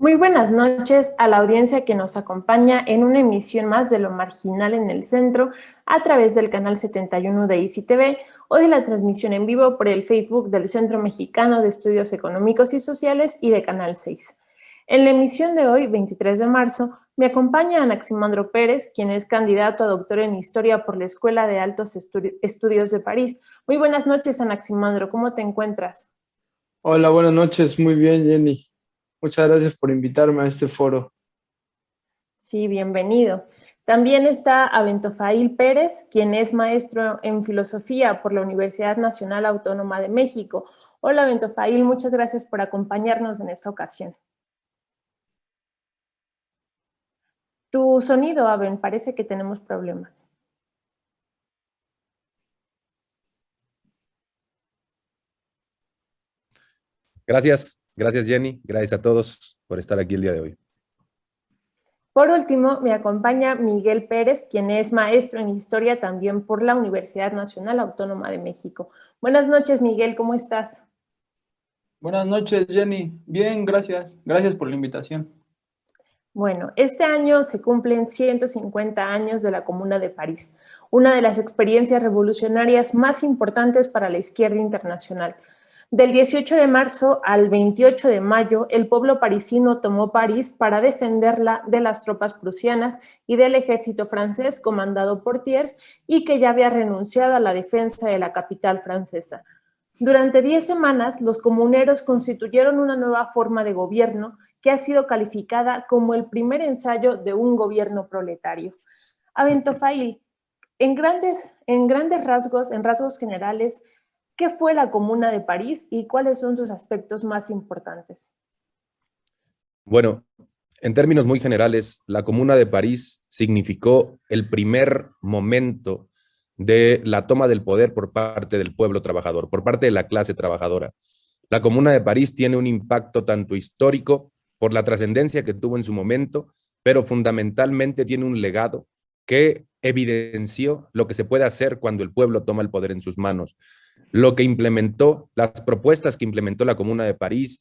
Muy buenas noches a la audiencia que nos acompaña en una emisión más de Lo Marginal en el Centro a través del canal 71 de ICI TV o de la transmisión en vivo por el Facebook del Centro Mexicano de Estudios Económicos y Sociales y de Canal 6. En la emisión de hoy, 23 de marzo, me acompaña Anaximandro Pérez, quien es candidato a doctor en Historia por la Escuela de Altos Estudios de París. Muy buenas noches, Anaximandro, ¿cómo te encuentras? Hola, buenas noches. Muy bien, Jenny. Muchas gracias por invitarme a este foro. Sí, bienvenido. También está Abentofail Pérez, quien es maestro en filosofía por la Universidad Nacional Autónoma de México. Hola, Abentofail, muchas gracias por acompañarnos en esta ocasión. Tu sonido, Aben, parece que tenemos problemas. Gracias Jenny, gracias a todos por estar aquí el día de hoy. Por último, me acompaña Miguel Pérez, quien es maestro en Historia también por la Universidad Nacional Autónoma de México. Buenas noches, Miguel, ¿cómo estás? Buenas noches, Jenny. Bien, gracias. Gracias por la invitación. Bueno, este año se cumplen 150 años de la Comuna de París, una de las experiencias revolucionarias más importantes para la izquierda internacional. Del 18 de marzo al 28 de mayo, el pueblo parisino tomó París para defenderla de las tropas prusianas y del ejército francés comandado por Thiers y que ya había renunciado a la defensa de la capital francesa. Durante 10 semanas, los comuneros constituyeron una nueva forma de gobierno que ha sido calificada como el primer ensayo de un gobierno proletario. Abentofail, en rasgos generales, ¿qué fue la Comuna de París y cuáles son sus aspectos más importantes? Bueno, en términos muy generales, la Comuna de París significó el primer momento de la toma del poder por parte del pueblo trabajador, por parte de la clase trabajadora. La Comuna de París tiene un impacto tanto histórico por la trascendencia que tuvo en su momento, pero fundamentalmente tiene un legado que evidenció lo que se puede hacer cuando el pueblo toma el poder en sus manos. Lo que implementó, las propuestas que implementó la Comuna de París,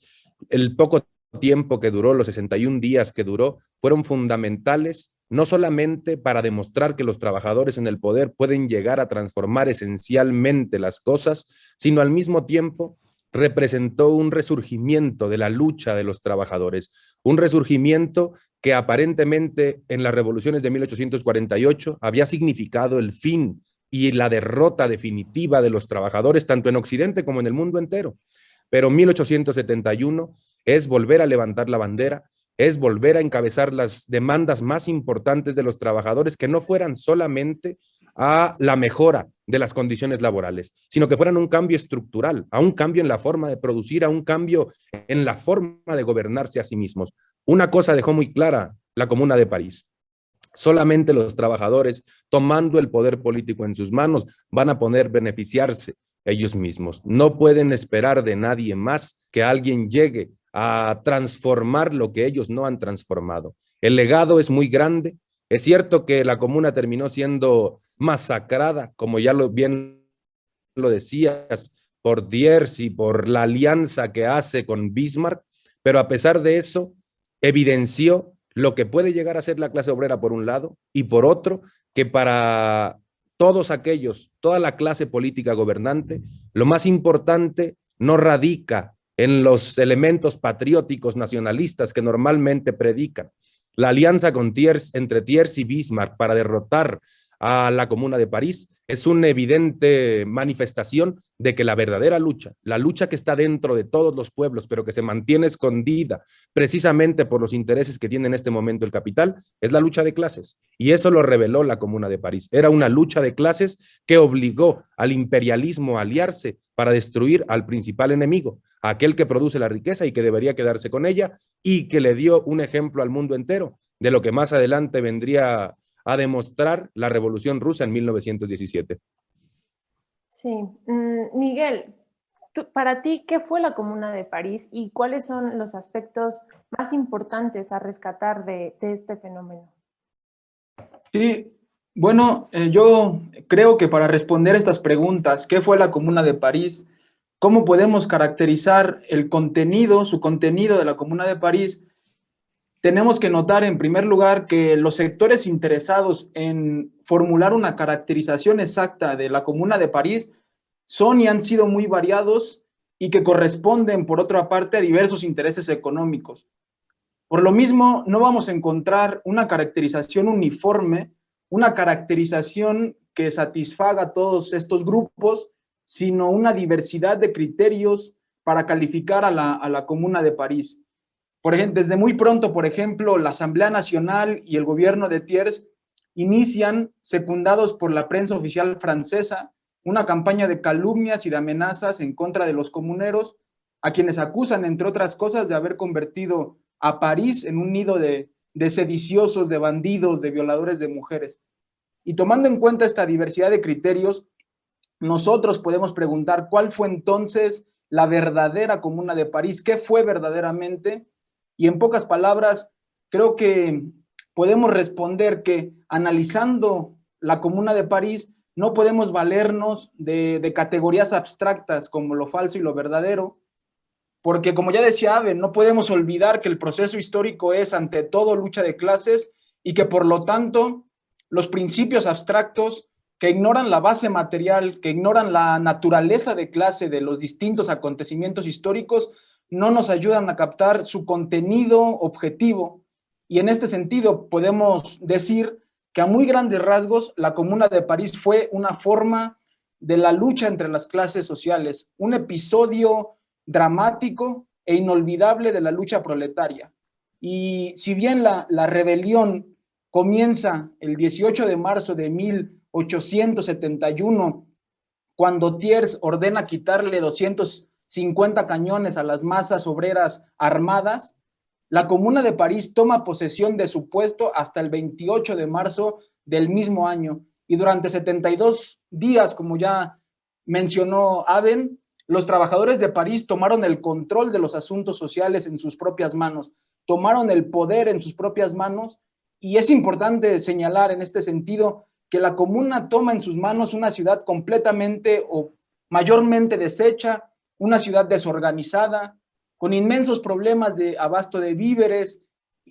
el poco tiempo que duró, los 61 días que duró, fueron fundamentales no solamente para demostrar que los trabajadores en el poder pueden llegar a transformar esencialmente las cosas, sino al mismo tiempo representó un resurgimiento de la lucha de los trabajadores, un resurgimiento que aparentemente en las revoluciones de 1848 había significado el fin y la derrota definitiva de los trabajadores, tanto en Occidente como en el mundo entero. Pero 1871 es volver a levantar la bandera, es volver a encabezar las demandas más importantes de los trabajadores, que no fueran solamente a la mejora de las condiciones laborales, sino que fueran un cambio estructural, a un cambio en la forma de producir, a un cambio en la forma de gobernarse a sí mismos. Una cosa dejó muy clara la Comuna de París: solamente los trabajadores, tomando el poder político en sus manos, van a poder beneficiarse ellos mismos. No pueden esperar de nadie más que alguien llegue a transformar lo que ellos no han transformado. El legado es muy grande. Es cierto que la comuna terminó siendo masacrada, como ya bien lo decías, por Diers y por la alianza que hace con Bismarck, pero a pesar de eso, evidenció lo que puede llegar a ser la clase obrera por un lado, y por otro, que para todos aquellos, toda la clase política gobernante, lo más importante no radica en los elementos patrióticos nacionalistas que normalmente predican. La alianza con Thiers, entre Thiers y Bismarck para derrotar a la Comuna de París, es una evidente manifestación de que la verdadera lucha, la lucha que está dentro de todos los pueblos, pero que se mantiene escondida precisamente por los intereses que tiene en este momento el capital, es la lucha de clases. Y eso lo reveló la Comuna de París. Era una lucha de clases que obligó al imperialismo a aliarse para destruir al principal enemigo, a aquel que produce la riqueza y que debería quedarse con ella, y que le dio un ejemplo al mundo entero de lo que más adelante vendría a demostrar la Revolución Rusa en 1917. Sí, Miguel, para ti, ¿qué fue la Comuna de París y cuáles son los aspectos más importantes a rescatar de este fenómeno? Sí, bueno, yo creo que para responder estas preguntas, ¿qué fue la Comuna de París? ¿Cómo podemos caracterizar el contenido, su contenido de la Comuna de París? tenemos que notar en primer lugar que los sectores interesados en formular una caracterización exacta de la Comuna de París son y han sido muy variados y que corresponden, por otra parte, a diversos intereses económicos. Por lo mismo, no vamos a encontrar una caracterización uniforme, una caracterización que satisfaga a todos estos grupos, sino una diversidad de criterios para calificar a la Comuna de París. Por ejemplo, desde muy pronto, por ejemplo, la Asamblea Nacional y el gobierno de Thiers inician, secundados por la prensa oficial francesa, una campaña de calumnias y de amenazas en contra de los comuneros, a quienes acusan, entre otras cosas, de haber convertido a París en un nido de sediciosos, de bandidos, de violadores de mujeres. Y tomando en cuenta esta diversidad de criterios, nosotros podemos preguntar cuál fue entonces la verdadera Comuna de París, qué fue verdaderamente, y en pocas palabras, creo que podemos responder que analizando la Comuna de París, no podemos valernos de categorías abstractas como lo falso y lo verdadero, porque como ya decía Abe, no podemos olvidar que el proceso histórico es ante todo lucha de clases y que por lo tanto los principios abstractos que ignoran la base material, que ignoran la naturaleza de clase de los distintos acontecimientos históricos, no nos ayudan a captar su contenido objetivo. Y en este sentido podemos decir que a muy grandes rasgos la Comuna de París fue una forma de la lucha entre las clases sociales, un episodio dramático e inolvidable de la lucha proletaria. Y si bien la rebelión comienza el 18 de marzo de 1871, cuando Thiers ordena quitarle 250 cañones a las masas obreras armadas, la Comuna de París toma posesión de su puesto hasta el 28 de marzo del mismo año. Y durante 72 días, como ya mencionó Aben, los trabajadores de París tomaron el control de los asuntos sociales en sus propias manos, tomaron el poder en sus propias manos, y es importante señalar en este sentido que la Comuna toma en sus manos una ciudad completamente o mayormente deshecha, una ciudad desorganizada, con inmensos problemas de abasto de víveres,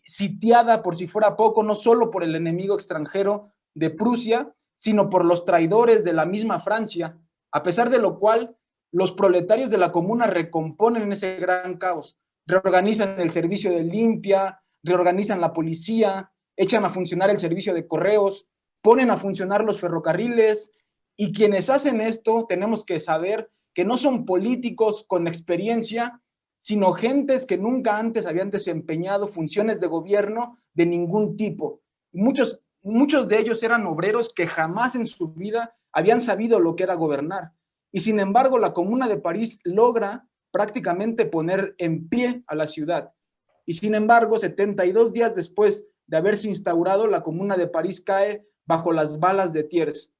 sitiada por si fuera poco, no solo por el enemigo extranjero de Prusia, sino por los traidores de la misma Francia, a pesar de lo cual los proletarios de la Comuna recomponen ese gran caos, reorganizan el servicio de limpia, reorganizan la policía, echan a funcionar el servicio de correos, ponen a funcionar los ferrocarriles, y quienes hacen esto tenemos que saber que no son políticos con experiencia, sino gentes que nunca antes habían desempeñado funciones de gobierno de ningún tipo. Muchos de ellos eran obreros que jamás en su vida habían sabido lo que era gobernar. Y sin embargo, la Comuna de París logra prácticamente poner en pie a la ciudad. Y sin embargo, 72 días después de haberse instaurado, la Comuna de París cae bajo las balas de Thiers.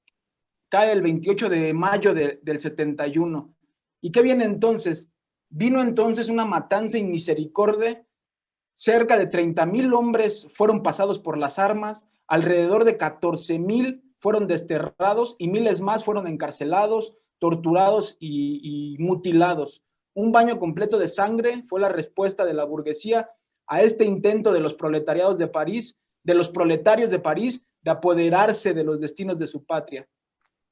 Cae el 28 de mayo del 71. ¿Y qué viene entonces? Vino entonces una matanza inmisericordia. Cerca de 30,000 hombres fueron pasados por las armas, alrededor de 14,000 fueron desterrados y miles más fueron encarcelados, torturados y mutilados. Un baño completo de sangre fue la respuesta de la burguesía a este intento de los proletariados de París, de los proletarios de París, de apoderarse de los destinos de su patria.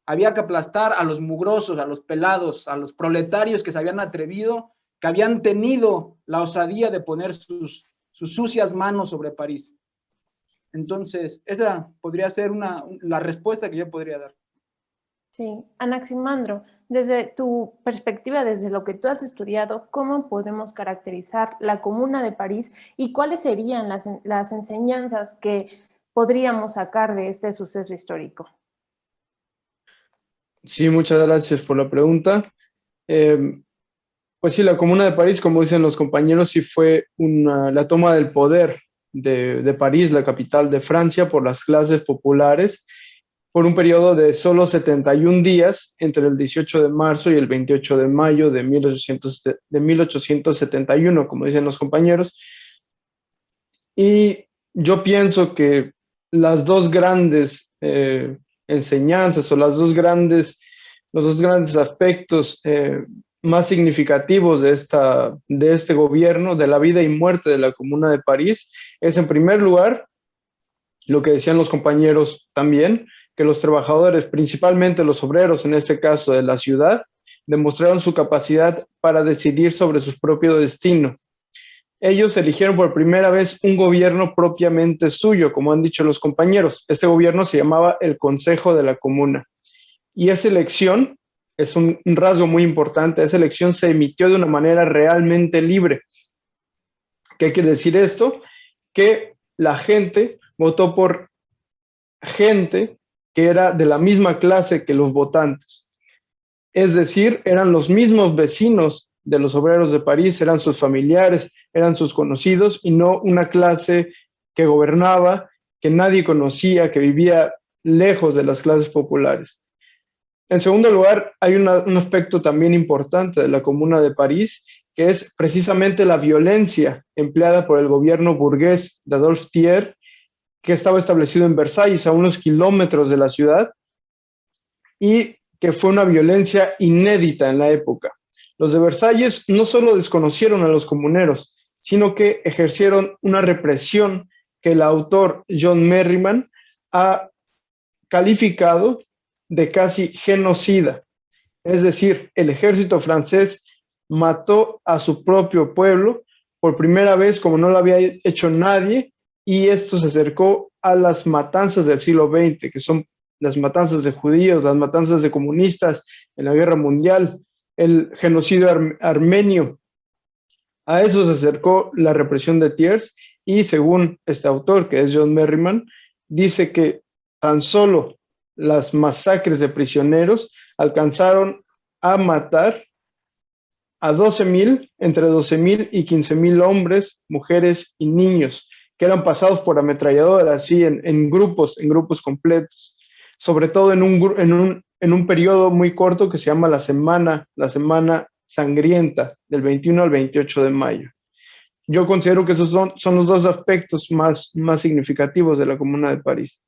Había que aplastar a los mugrosos, a los pelados, a los proletarios que se habían atrevido, que habían tenido la osadía de poner sus sucias manos sobre París. Entonces, esa podría ser la respuesta que yo podría dar. Sí, Anaximandro, desde tu perspectiva, desde lo que tú has estudiado, ¿cómo podemos caracterizar la Comuna de París y cuáles serían las enseñanzas que podríamos sacar de este suceso histórico? Sí, muchas gracias por la pregunta. Pues sí, la Comuna de París, como dicen los compañeros, sí fue la toma del poder de París, la capital de Francia, por las clases populares, por un periodo de solo 71 días, entre el 18 de marzo y el 28 de mayo de 1871, como dicen los compañeros. Y yo pienso que las dos grandes enseñanzas o los dos grandes aspectos más significativos de este gobierno, de la vida y muerte de la Comuna de París, es en primer lugar, lo que decían los compañeros también, que los trabajadores, principalmente los obreros en este caso de la ciudad, demostraron su capacidad para decidir sobre su propio destino. Ellos eligieron por primera vez un gobierno propiamente suyo, como han dicho los compañeros. Este gobierno se llamaba el Consejo de la Comuna. Y esa elección es un rasgo muy importante. Esa elección se emitió de una manera realmente libre. ¿Qué quiere decir esto? Que la gente votó por gente que era de la misma clase que los votantes. Es decir, eran los mismos vecinos de los obreros de París, eran sus familiares, eran sus conocidos, y no una clase que gobernaba, que nadie conocía, que vivía lejos de las clases populares. En segundo lugar, hay un aspecto también importante de la Comuna de París, que es precisamente la violencia empleada por el gobierno burgués de Adolphe Thiers, que estaba establecido en Versalles, a unos kilómetros de la ciudad, y que fue una violencia inédita en la época. Los de Versalles no solo desconocieron a los comuneros, sino que ejercieron una represión que el autor John Merriman ha calificado de casi genocida. Es decir, el ejército francés mató a su propio pueblo por primera vez como no lo había hecho nadie, y esto se acercó a las matanzas del siglo XX, que son las matanzas de judíos, las matanzas de comunistas en la Guerra Mundial, el genocidio armenio. A eso se acercó la represión de Thiers, y según este autor, que es John Merriman, dice que tan solo las masacres de prisioneros alcanzaron a matar a 12,000, entre 12,000 y 15,000 hombres, mujeres y niños, que eran pasados por ametralladoras, así en grupos completos, sobre todo en un periodo muy corto que se llama la Semana Sangrienta, del 21 al 28 de mayo. Yo considero que esos son los dos aspectos más significativos de la Comuna de París.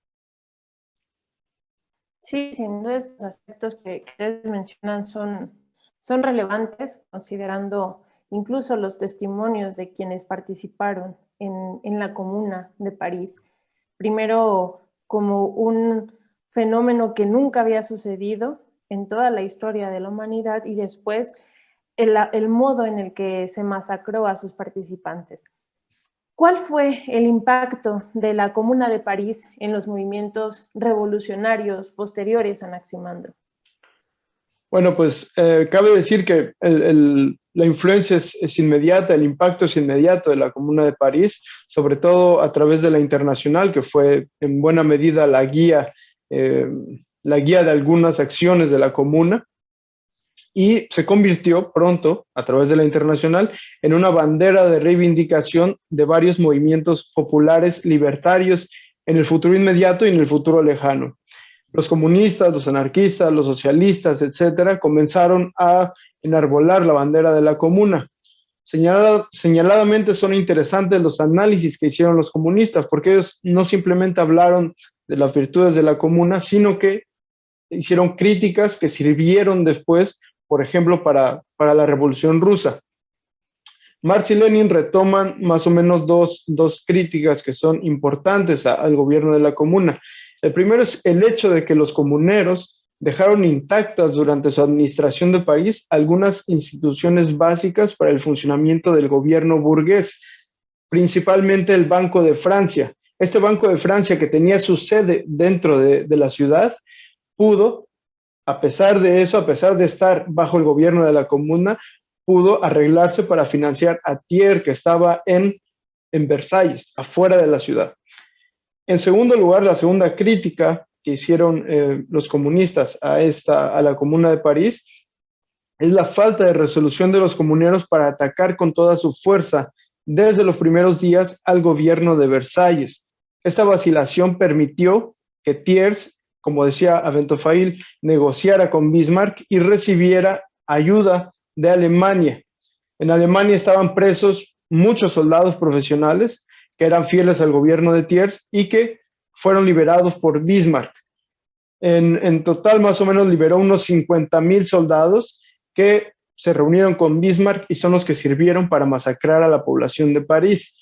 Sí, sin duda estos aspectos que ustedes mencionan son relevantes, considerando incluso los testimonios de quienes participaron en la Comuna de París. Primero, como un fenómeno que nunca había sucedido en toda la historia de la humanidad, y después el modo en el que se masacró a sus participantes. ¿Cuál fue el impacto de la Comuna de París en los movimientos revolucionarios posteriores a Anaximandro? Bueno, pues cabe decir que la influencia es inmediata, el impacto es inmediato de la Comuna de París, sobre todo a través de la Internacional, que fue en buena medida la guía de algunas acciones de la Comuna, y se convirtió pronto, a través de la Internacional, en una bandera de reivindicación de varios movimientos populares libertarios en el futuro inmediato y en el futuro lejano. Los comunistas, los anarquistas, los socialistas, etcétera, comenzaron a enarbolar la bandera de la Comuna. Señaladamente son interesantes los análisis que hicieron los comunistas, porque ellos no simplemente hablaron de las virtudes de la Comuna, sino que hicieron críticas que sirvieron después, por ejemplo, para la Revolución Rusa. Marx y Lenin retoman más o menos dos críticas que son importantes al gobierno de la Comuna. El primero es el hecho de que los comuneros dejaron intactas durante su administración de París algunas instituciones básicas para el funcionamiento del gobierno burgués, principalmente el Banco de Francia. Este Banco de Francia, que tenía su sede dentro de la ciudad, pudo, a pesar de eso, a pesar de estar bajo el gobierno de la Comuna, pudo arreglarse para financiar a Thiers, que estaba en Versalles, afuera de la ciudad. En segundo lugar, la segunda crítica que hicieron los comunistas a la Comuna de París es la falta de resolución de los comuneros para atacar con toda su fuerza desde los primeros días al gobierno de Versalles. Esta vacilación permitió que Thiers, como decía Aventofail, negociara con Bismarck y recibiera ayuda de Alemania. En Alemania estaban presos muchos soldados profesionales que eran fieles al gobierno de Thiers y que fueron liberados por Bismarck. En total, más o menos, liberó unos 50,000 soldados que se reunieron con Bismarck y son los que sirvieron para masacrar a la población de París.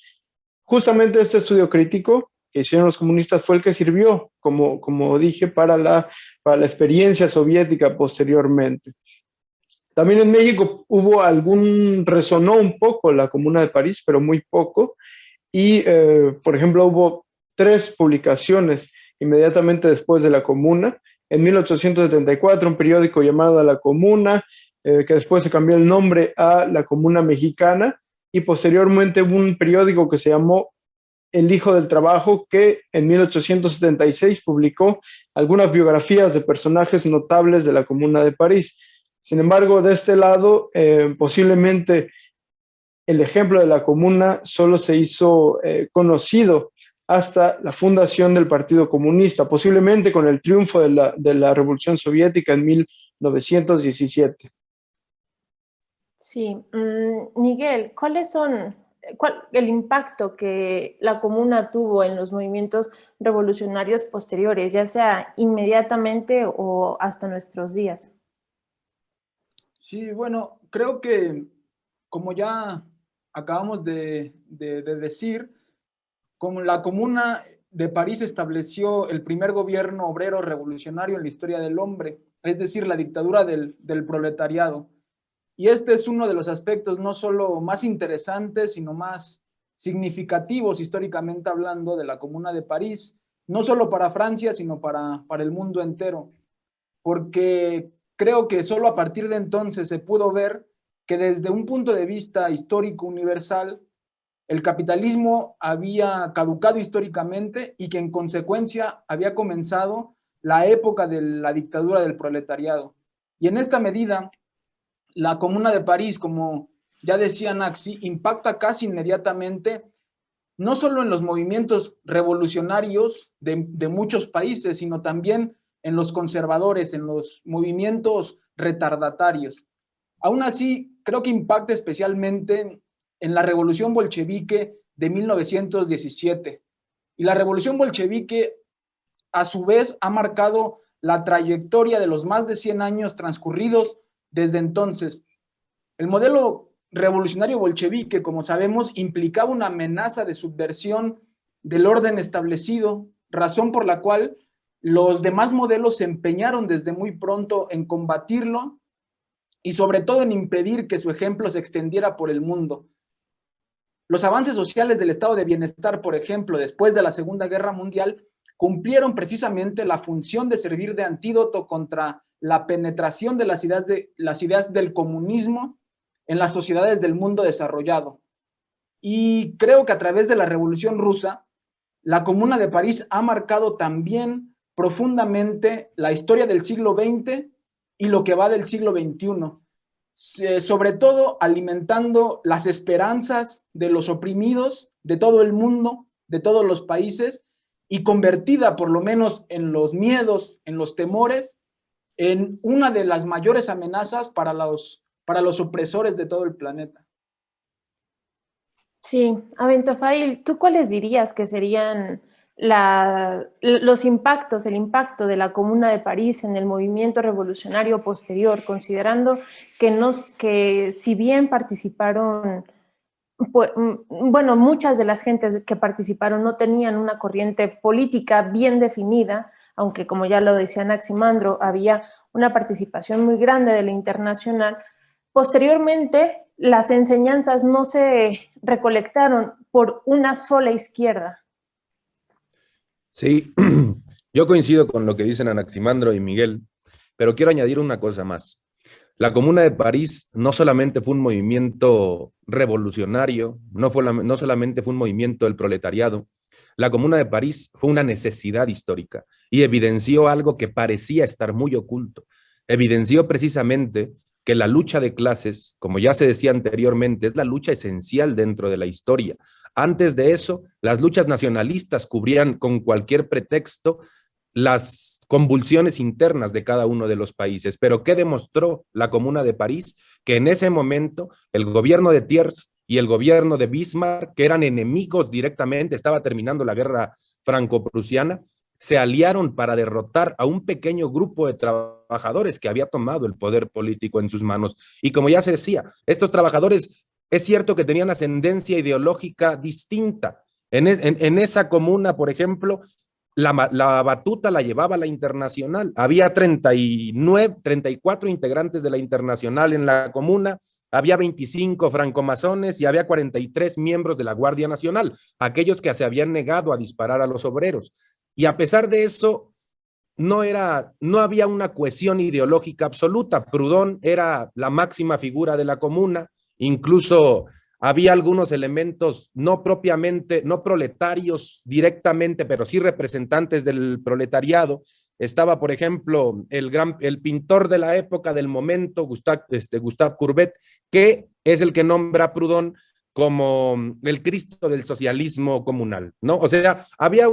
Justamente este estudio crítico que hicieron los comunistas fue el que sirvió, como dije, para la experiencia soviética posteriormente. También en México resonó un poco la Comuna de París, pero muy poco, y por ejemplo hubo 3 publicaciones inmediatamente después de la Comuna. En 1874 un periódico llamado La Comuna, que después se cambió el nombre a La Comuna Mexicana, y posteriormente hubo un periódico que se llamó El Hijo del Trabajo, que en 1876 publicó algunas biografías de personajes notables de la Comuna de París. Sin embargo, de este lado, posiblemente el ejemplo de la Comuna solo se hizo conocido hasta la fundación del Partido Comunista, posiblemente con el triunfo de la Revolución Soviética en 1917. Sí, Miguel, ¿cuál el impacto que la Comuna tuvo en los movimientos revolucionarios posteriores, ya sea inmediatamente o hasta nuestros días? Sí, bueno, creo que como ya acabamos de decir, como la Comuna de París estableció el primer gobierno obrero revolucionario en la historia del hombre, es decir, la dictadura del proletariado. Y este es uno de los aspectos no solo más interesantes, sino más significativos históricamente hablando de la Comuna de París, no solo para Francia, sino para el mundo entero. Porque creo que solo a partir de entonces se pudo ver que desde un punto de vista histórico universal, el capitalismo había caducado históricamente y que en consecuencia había comenzado la época de la dictadura del proletariado. Y en esta medida, la Comuna de París, como ya decía Naxi, impacta casi inmediatamente no solo en los movimientos revolucionarios de muchos países, sino también en los conservadores, en los movimientos retardatarios. Aún así, creo que impacta especialmente en la revolución bolchevique de 1917. Y la revolución bolchevique, a su vez, ha marcado la trayectoria de los más de 100 años transcurridos desde entonces. El modelo revolucionario bolchevique, como sabemos, implicaba una amenaza de subversión del orden establecido, razón por la cual los demás modelos se empeñaron desde muy pronto en combatirlo y sobre todo en impedir que su ejemplo se extendiera por el mundo. Los avances sociales del estado de bienestar, por ejemplo, después de la Segunda Guerra Mundial, cumplieron precisamente la función de servir de antídoto contra la penetración de las ideas del comunismo en las sociedades del mundo desarrollado. Y creo que a través de la Revolución Rusa, la Comuna de París ha marcado también profundamente la historia del siglo XX y lo que va del siglo XXI, sobre todo alimentando las esperanzas de los oprimidos de todo el mundo, de todos los países, y convertida por lo menos en los miedos, en los temores, en una de las mayores amenazas para los opresores de todo el planeta. Sí, Abentofail, ¿tú cuáles dirías que serían los impactos, el impacto de la Comuna de París en el movimiento revolucionario posterior, considerando que si bien participaron, pues, bueno, muchas de las gentes que participaron no tenían una corriente política bien definida, aunque como ya lo decía Naximandro, había una participación muy grande de la Internacional. Posteriormente, las enseñanzas no se recolectaron por una sola izquierda. Sí, yo coincido con lo que dicen Anaximandro y Miguel, pero quiero añadir una cosa más. La Comuna de París no solamente fue un movimiento revolucionario, no solamente fue un movimiento del proletariado. La Comuna de París fue una necesidad histórica y evidenció algo que parecía estar muy oculto. Evidenció precisamente que la lucha de clases, como ya se decía anteriormente, es la lucha esencial dentro de la historia. Antes de eso, las luchas nacionalistas cubrían con cualquier pretexto las convulsiones internas de cada uno de los países. Pero ¿qué demostró la Comuna de París? Que en ese momento el gobierno de Thiers y el gobierno de Bismarck, que eran enemigos directamente, estaba terminando la guerra franco-prusiana, se aliaron para derrotar a un pequeño grupo de trabajadores que había tomado el poder político en sus manos. Y como ya se decía, estos trabajadores es cierto que tenían ascendencia ideológica distinta. En esa comuna, por ejemplo, la batuta la llevaba la Internacional. Había 34 integrantes de la Internacional en la comuna, había 25 francomasones y había 43 miembros de la Guardia Nacional, aquellos que se habían negado a disparar a los obreros. Y a pesar de eso, no había una cohesión ideológica absoluta. Proudhon era la máxima figura de la comuna, incluso había algunos elementos no propiamente, no proletarios directamente, pero sí representantes del proletariado. Estaba, por ejemplo, el pintor de la época, del momento, Gustave Courbet, que es el que nombra a Proudhon como el Cristo del socialismo comunal, ¿no? O sea, había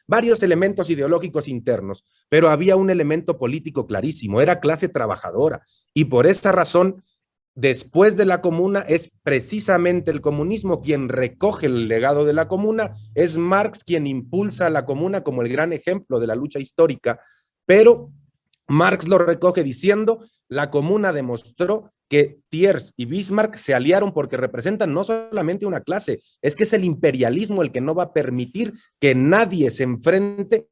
varios elementos ideológicos internos, pero había un elemento político clarísimo, era clase trabajadora, y por esa razón, después de la comuna, es precisamente el comunismo quien recoge el legado de la comuna, es Marx quien impulsa a la comuna como el gran ejemplo de la lucha histórica, pero Marx lo recoge diciendo, la comuna demostró que Thiers y Bismarck se aliaron porque representan no solamente una clase, es que es el imperialismo el que no va a permitir que nadie se enfrente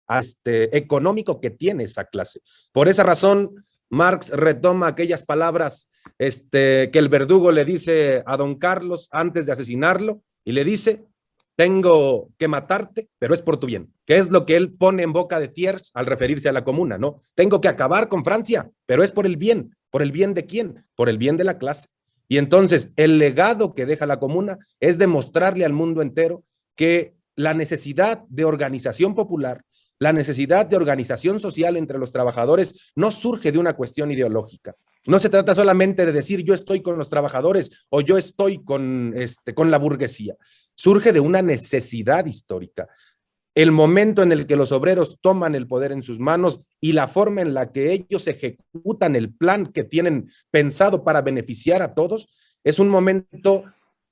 a económico que tiene esa clase. Por esa razón, Marx retoma aquellas palabras que el verdugo le dice a don Carlos antes de asesinarlo y le dice, tengo que matarte, pero es por tu bien, que es lo que él pone en boca de Thiers al referirse a la comuna, ¿no? Tengo que acabar con Francia, pero es por el bien de quién, por el bien de la clase. Y entonces el legado que deja la comuna es demostrarle al mundo entero que la necesidad de organización popular, la necesidad de organización social entre los trabajadores no surge de una cuestión ideológica. No se trata solamente de decir yo estoy con los trabajadores o yo estoy con la burguesía. Surge de una necesidad histórica. El momento en el que los obreros toman el poder en sus manos y la forma en la que ellos ejecutan el plan que tienen pensado para beneficiar a todos, es un momento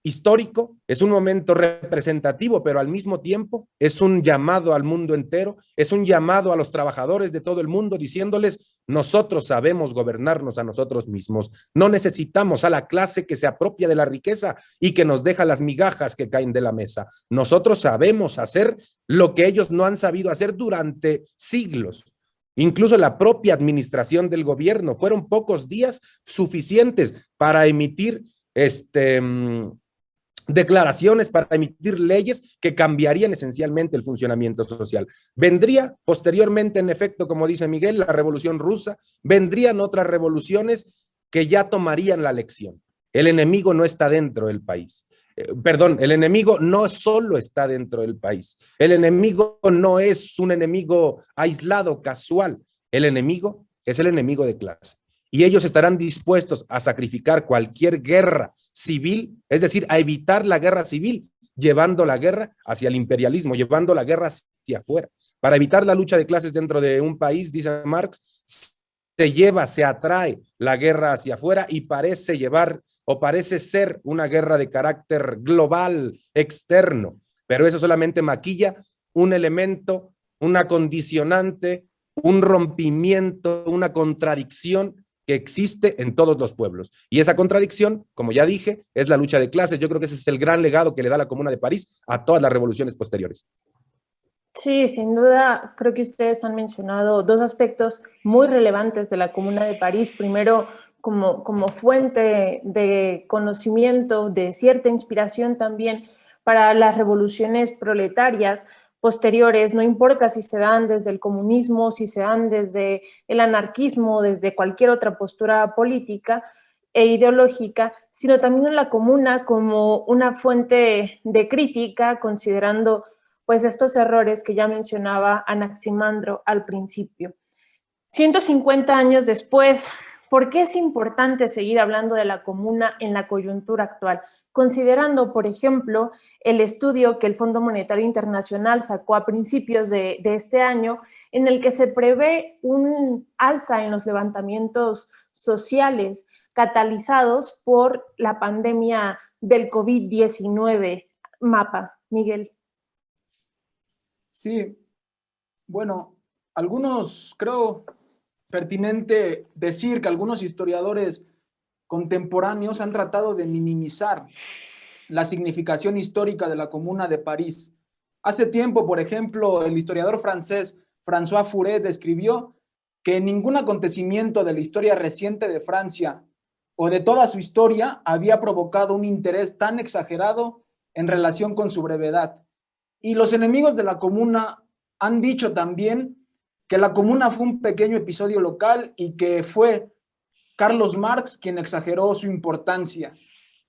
histórico, es un momento representativo, pero al mismo tiempo es un llamado al mundo entero, es un llamado a los trabajadores de todo el mundo diciéndoles, nosotros sabemos gobernarnos a nosotros mismos, no necesitamos a la clase que se apropia de la riqueza y que nos deja las migajas que caen de la mesa. Nosotros sabemos hacer lo que ellos no han sabido hacer durante siglos. Incluso la propia administración del gobierno, fueron pocos días suficientes para emitir declaraciones, para emitir leyes que cambiarían esencialmente el funcionamiento social. Vendría posteriormente, en efecto, como dice Miguel, la Revolución Rusa, vendrían otras revoluciones que ya tomarían la lección. El enemigo no está dentro del país. El enemigo no solo está dentro del país. El enemigo no es un enemigo aislado, casual. El enemigo es el enemigo de clase. Y ellos estarán dispuestos a sacrificar cualquier guerra civil, es decir, a evitar la guerra civil, llevando la guerra hacia el imperialismo, llevando la guerra hacia afuera. Para evitar la lucha de clases dentro de un país, dice Marx, se atrae la guerra hacia afuera y parece llevar o parece ser una guerra de carácter global, externo, pero eso solamente maquilla un elemento, una condicionante, un rompimiento, una contradicción que existe en todos los pueblos. Y esa contradicción, como ya dije, es la lucha de clases. Yo creo que ese es el gran legado que le da la Comuna de París a todas las revoluciones posteriores. Sí, sin duda, creo que ustedes han mencionado dos aspectos muy relevantes de la Comuna de París. Primero, como fuente de conocimiento, de cierta inspiración también para las revoluciones proletarias posteriores, no importa si se dan desde el comunismo, si se dan desde el anarquismo, desde cualquier otra postura política e ideológica, sino también en la comuna como una fuente de crítica, considerando pues estos errores que ya mencionaba Anaximandro al principio. 150 años después, ¿por qué es importante seguir hablando de la comuna en la coyuntura actual? Considerando, por ejemplo, el estudio que el Fondo Monetario Internacional sacó a principios de este año, en el que se prevé un alza en los levantamientos sociales catalizados por la pandemia del COVID-19. Mapa, Miguel. Sí, bueno, algunos creo pertinente decir que algunos historiadores contemporáneos han tratado de minimizar la significación histórica de la Comuna de París. Hace tiempo, por ejemplo, el historiador francés François Furet escribió que ningún acontecimiento de la historia reciente de Francia o de toda su historia había provocado un interés tan exagerado en relación con su brevedad. Y los enemigos de la Comuna han dicho también que la Comuna fue un pequeño episodio local y que fue Carlos Marx quien exageró su importancia,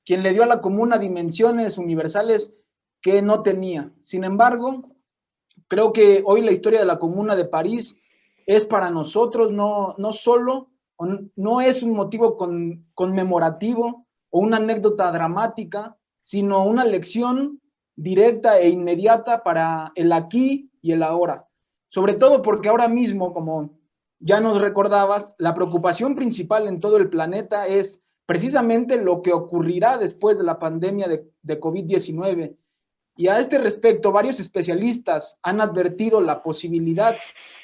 quien le dio a la Comuna dimensiones universales que no tenía. Sin embargo, creo que hoy la historia de la Comuna de París es para nosotros no solo, no es un motivo conmemorativo o una anécdota dramática, sino una lección directa e inmediata para el aquí y el ahora. Sobre todo porque ahora mismo, como ya nos recordabas, la preocupación principal en todo el planeta es precisamente lo que ocurrirá después de la pandemia de COVID-19. Y a este respecto, varios especialistas han advertido la posibilidad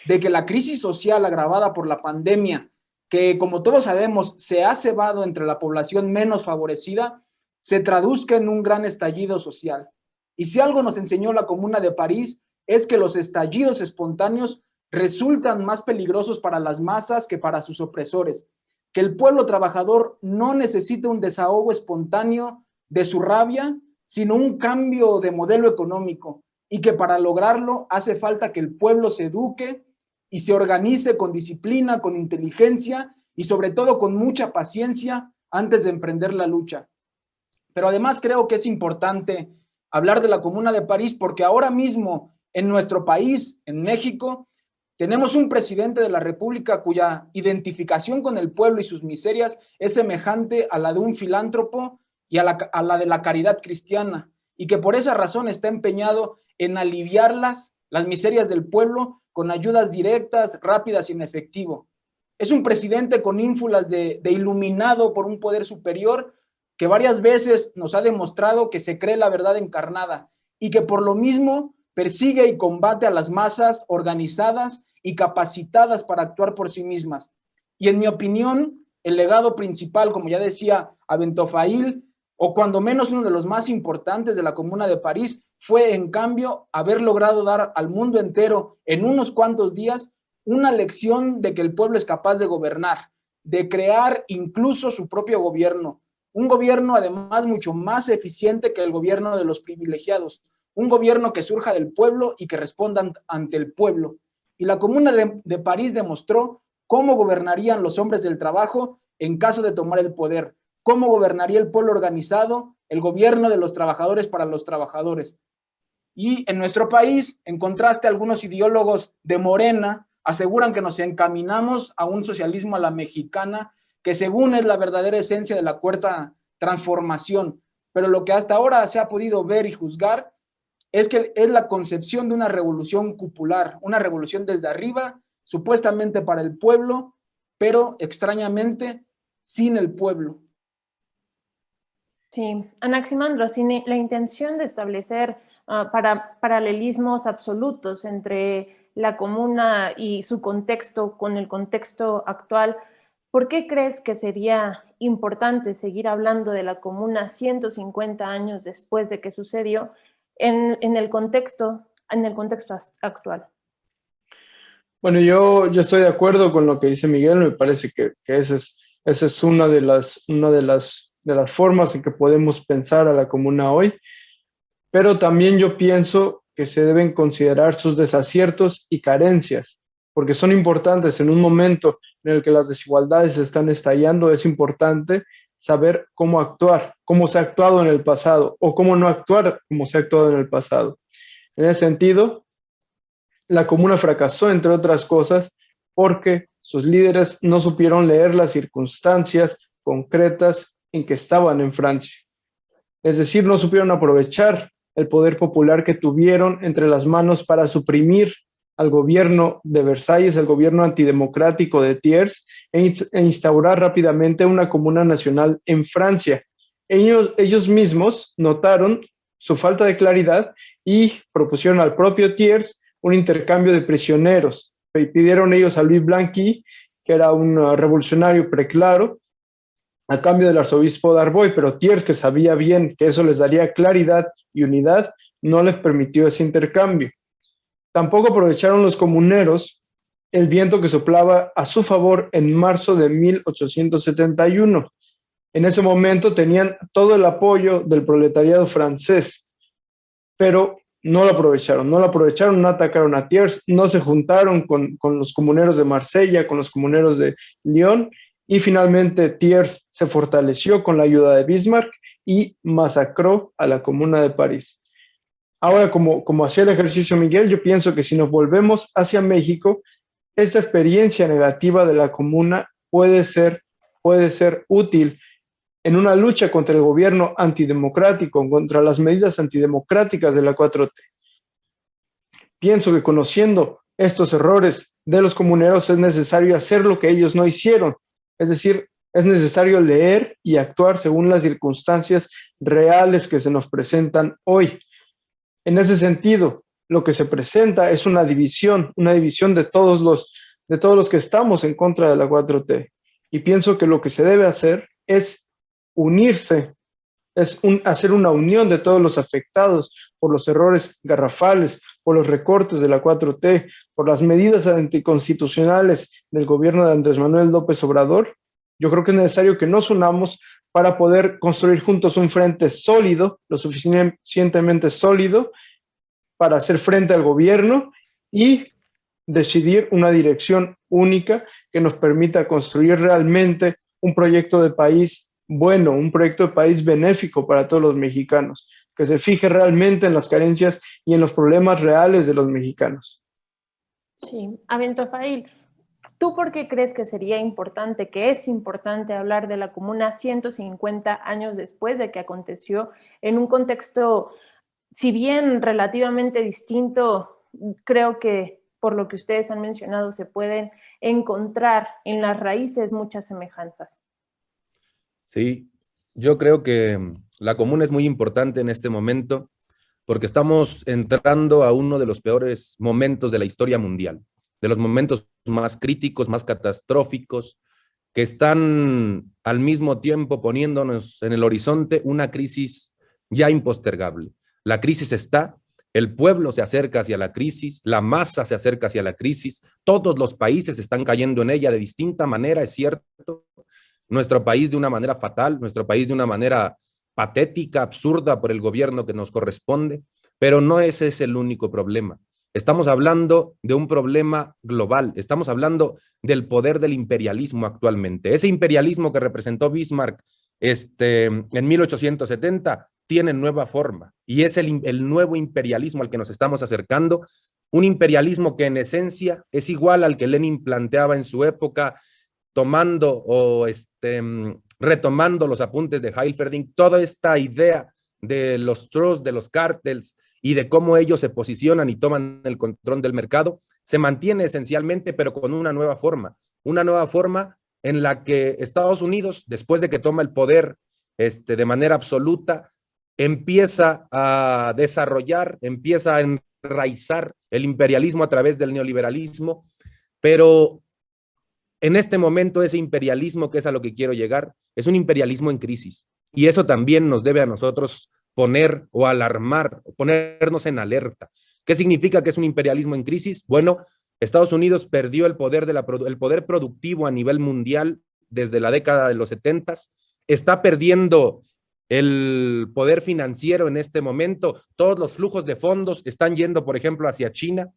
de que la crisis social agravada por la pandemia, que como todos sabemos se ha cebado entre la población menos favorecida, se traduzca en un gran estallido social. Y si algo nos enseñó la Comuna de París es que los estallidos espontáneos resultan más peligrosos para las masas que para sus opresores, que el pueblo trabajador no necesita un desahogo espontáneo de su rabia, sino un cambio de modelo económico, y que para lograrlo hace falta que el pueblo se eduque y se organice con disciplina, con inteligencia y sobre todo con mucha paciencia antes de emprender la lucha. Pero además creo que es importante hablar de la Comuna de París porque ahora mismo en nuestro país, en México, tenemos un presidente de la República cuya identificación con el pueblo y sus miserias es semejante a la de un filántropo y a la de la caridad cristiana, y que por esa razón está empeñado en aliviar las miserias del pueblo con ayudas directas, rápidas y en efectivo. Es un presidente con ínfulas de iluminado por un poder superior que varias veces nos ha demostrado que se cree la verdad encarnada y que por lo mismo persigue y combate a las masas organizadas y capacitadas para actuar por sí mismas. Y en mi opinión, el legado principal, como ya decía Abentofail, o cuando menos uno de los más importantes de la Comuna de París, fue en cambio haber logrado dar al mundo entero en unos cuantos días una lección de que el pueblo es capaz de gobernar, de crear incluso su propio gobierno, un gobierno además mucho más eficiente que el gobierno de los privilegiados, un gobierno que surja del pueblo y que responda ante el pueblo. Y la Comuna de París demostró cómo gobernarían los hombres del trabajo en caso de tomar el poder, cómo gobernaría el pueblo organizado, el gobierno de los trabajadores para los trabajadores. Y en nuestro país, en contraste, algunos ideólogos de Morena aseguran que nos encaminamos a un socialismo a la mexicana, que según es la verdadera esencia de la cuarta transformación. Pero lo que hasta ahora se ha podido ver y juzgar es que es la concepción de una revolución cupular, una revolución desde arriba, supuestamente para el pueblo, pero extrañamente sin el pueblo. Sí, Anaximandro, sin la intención de establecer paralelismos absolutos entre la Comuna y su contexto con el contexto actual, ¿por qué crees que sería importante seguir hablando de la Comuna 150 años después de que sucedió en el contexto actual? Bueno, yo estoy de acuerdo con lo que dice Miguel. Me parece que esa es una de las formas en que podemos pensar a la Comuna hoy, pero también yo pienso que se deben considerar sus desaciertos y carencias, porque son importantes en un momento en el que las desigualdades están estallando. Es importante saber cómo actuar, cómo se ha actuado en el pasado, o cómo no actuar como se ha actuado en el pasado. En ese sentido, la Comuna fracasó, entre otras cosas, porque sus líderes no supieron leer las circunstancias concretas en que estaban en Francia. Es decir, no supieron aprovechar el poder popular que tuvieron entre las manos para suprimir al gobierno de Versalles, al gobierno antidemocrático de Thiers, e instaurar rápidamente una comuna nacional en Francia. Ellos mismos notaron su falta de claridad y propusieron al propio Thiers un intercambio de prisioneros. Pidieron ellos a Louis Blanqui, que era un revolucionario preclaro, a cambio del arzobispo d'Arbois, pero Thiers, que sabía bien que eso les daría claridad y unidad, no les permitió ese intercambio. Tampoco aprovecharon los comuneros el viento que soplaba a su favor en marzo de 1871. En ese momento tenían todo el apoyo del proletariado francés, pero no lo aprovecharon, no atacaron a Thiers, no se juntaron con los comuneros de Marsella, con los comuneros de Lyon, y finalmente Thiers se fortaleció con la ayuda de Bismarck y masacró a la Comuna de París. Ahora, como hacía el ejercicio Miguel, yo pienso que si nos volvemos hacia México, esta experiencia negativa de la Comuna puede ser útil en una lucha contra el gobierno antidemocrático, contra las medidas antidemocráticas de la 4T. Pienso que conociendo estos errores de los comuneros es necesario hacer lo que ellos no hicieron, es decir, es necesario leer y actuar según las circunstancias reales que se nos presentan hoy. En ese sentido, lo que se presenta es una división de todos los que estamos en contra de la 4T. Y pienso que lo que se debe hacer es unirse, hacer una unión de todos los afectados por los errores garrafales, por los recortes de la 4T, por las medidas anticonstitucionales del gobierno de Andrés Manuel López Obrador. Yo creo que es necesario que nos unamos para poder construir juntos un frente sólido, lo suficientemente sólido, para hacer frente al gobierno y decidir una dirección única que nos permita construir realmente un proyecto de país bueno, un proyecto de país benéfico para todos los mexicanos, que se fije realmente en las carencias y en los problemas reales de los mexicanos. Sí, Abentofail, ¿tú por qué crees que sería importante, que es importante hablar de la Comuna 150 años después de que aconteció en un contexto, si bien relativamente distinto? Creo que por lo que ustedes han mencionado se pueden encontrar en las raíces muchas semejanzas. Sí, yo creo que la Comuna es muy importante en este momento porque estamos entrando a uno de los peores momentos de la historia mundial, de los momentos más críticos, más catastróficos, que están al mismo tiempo poniéndonos en el horizonte una crisis ya impostergable. La crisis está, el pueblo se acerca hacia la crisis, la masa se acerca hacia la crisis, todos los países están cayendo en ella de distinta manera, es cierto. Nuestro país de una manera fatal, nuestro país de una manera patética, absurda por el gobierno que nos corresponde, pero no ese es el único problema. Estamos hablando de un problema global, estamos hablando del poder del imperialismo actualmente. Ese imperialismo que representó Bismarck en 1870 tiene nueva forma y es el nuevo imperialismo al que nos estamos acercando, un imperialismo que en esencia es igual al que Lenin planteaba en su época, tomando o retomando los apuntes de Heidelberg, toda esta idea de los trusts, de los cárteles y de cómo ellos se posicionan y toman el control del mercado, se mantiene esencialmente, pero con una nueva forma en la que Estados Unidos, después de que toma el poder de manera absoluta, empieza a desarrollar, empieza a enraizar el imperialismo a través del neoliberalismo, pero en este momento ese imperialismo, que es a lo que quiero llegar, es un imperialismo en crisis. Y eso también nos debe a nosotros poner o alarmar, o ponernos en alerta. ¿Qué significa que es un imperialismo en crisis? Bueno, Estados Unidos perdió el poder productivo a nivel mundial desde la década de los 70, está perdiendo el poder financiero en este momento. Todos los flujos de fondos están yendo, por ejemplo, hacia China.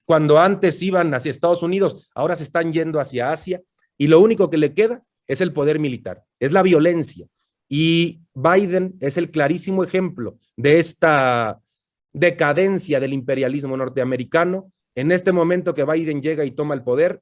Cuando antes iban hacia Estados Unidos, ahora se están yendo hacia Asia, y lo único que le queda es el poder militar, es la violencia. Y Biden es el clarísimo ejemplo de esta decadencia del imperialismo norteamericano. En este momento que Biden llega y toma el poder,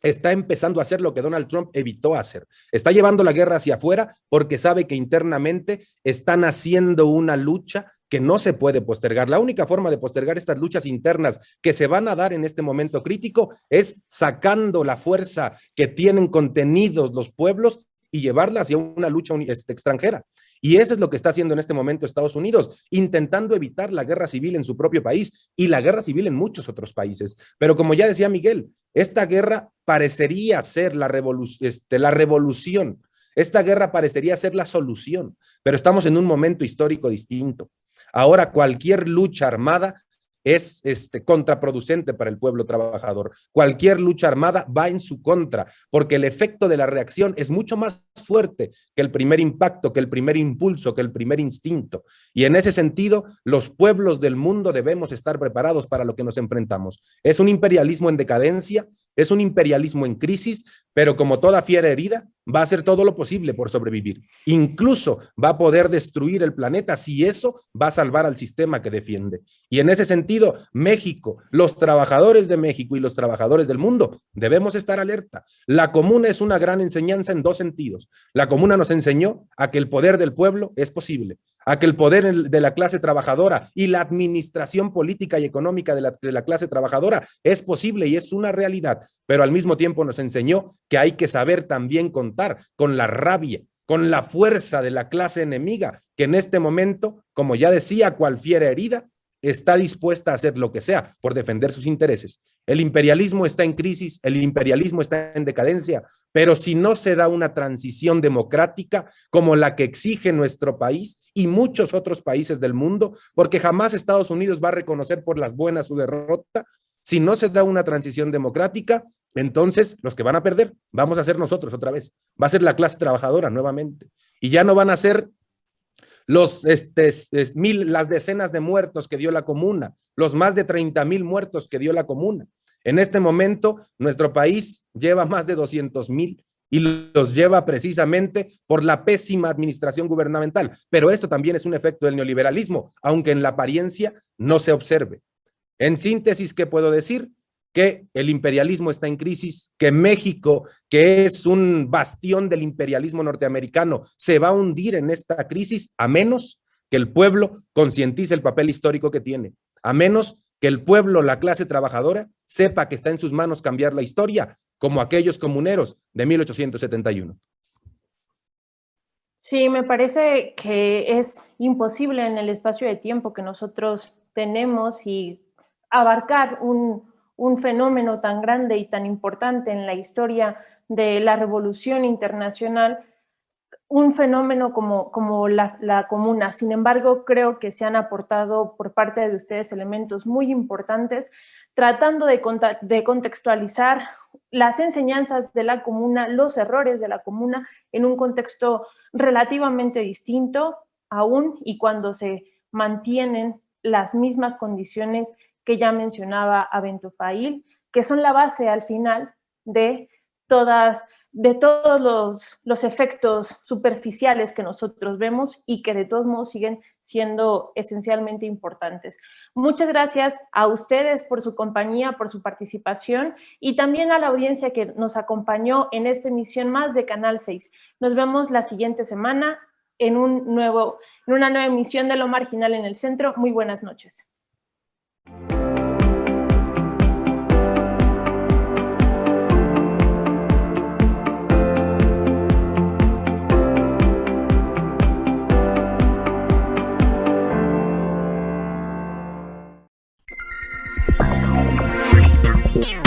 está empezando a hacer lo que Donald Trump evitó hacer. Está llevando la guerra hacia afuera porque sabe que internamente están haciendo una lucha que no se puede postergar. La única forma de postergar estas luchas internas que se van a dar en este momento crítico es sacando la fuerza que tienen contenidos los pueblos y llevarla hacia una lucha extranjera. Y eso es lo que está haciendo en este momento Estados Unidos, intentando evitar la guerra civil en su propio país y la guerra civil en muchos otros países. Pero como ya decía Miguel, esta guerra parecería ser la revolución. Esta guerra parecería ser la solución, pero estamos en un momento histórico distinto. Ahora cualquier lucha armada es contraproducente para el pueblo trabajador. Cualquier lucha armada va en su contra, porque el efecto de la reacción es mucho más fuerte que el primer impacto, que el primer impulso, que el primer instinto. Y en ese sentido, los pueblos del mundo debemos estar preparados para lo que nos enfrentamos. Es un imperialismo en decadencia, es un imperialismo en crisis, pero como toda fiera herida, va a hacer todo lo posible por sobrevivir. Incluso va a poder destruir el planeta si eso va a salvar al sistema que defiende. Y en ese sentido, México, los trabajadores de México y los trabajadores del mundo debemos estar alerta. La Comuna es una gran enseñanza en dos sentidos. La Comuna nos enseñó a que el poder del pueblo es posible, a que el poder de la clase trabajadora y la administración política y económica de la clase trabajadora es posible y es una realidad, pero al mismo tiempo nos enseñó que hay que saber también contar con la rabia, con la fuerza de la clase enemiga, que en este momento, como ya decía, cual fiera herida, está dispuesta a hacer lo que sea por defender sus intereses. El imperialismo está en crisis, el imperialismo está en decadencia, pero si no se da una transición democrática como la que exige nuestro país y muchos otros países del mundo, porque jamás Estados Unidos va a reconocer por las buenas su derrota, si no se da una transición democrática, entonces los que van a perder vamos a ser nosotros otra vez, va a ser la clase trabajadora nuevamente, y ya no van a ser las decenas de muertos que dio la Comuna, los más de 30,000 muertos que dio la Comuna. En este momento, nuestro país lleva más de 200,000 y los lleva precisamente por la pésima administración gubernamental. Pero esto también es un efecto del neoliberalismo, aunque en la apariencia no se observe. En síntesis, ¿qué puedo decir? Que el imperialismo está en crisis, que México, que es un bastión del imperialismo norteamericano, se va a hundir en esta crisis a menos que el pueblo concientice el papel histórico que tiene, a menos que el pueblo, la clase trabajadora, sepa que está en sus manos cambiar la historia, como aquellos comuneros de 1871. Sí, me parece que es imposible en el espacio de tiempo que nosotros tenemos y abarcar un fenómeno tan grande y tan importante en la historia de la Revolución Internacional, un fenómeno como la Comuna. Sin embargo, creo que se han aportado por parte de ustedes elementos muy importantes, tratando de contextualizar las enseñanzas de la Comuna, los errores de la Comuna en un contexto relativamente distinto, aún y cuando se mantienen las mismas condiciones que ya mencionaba Abentofail, que son la base al final de todos los efectos superficiales que nosotros vemos y que de todos modos siguen siendo esencialmente importantes. Muchas gracias a ustedes por su compañía, por su participación y también a la audiencia que nos acompañó en esta emisión más de Canal 6. Nos vemos la siguiente semana en una nueva emisión de Lo Marginal en el Centro. Muy buenas noches. Yeah.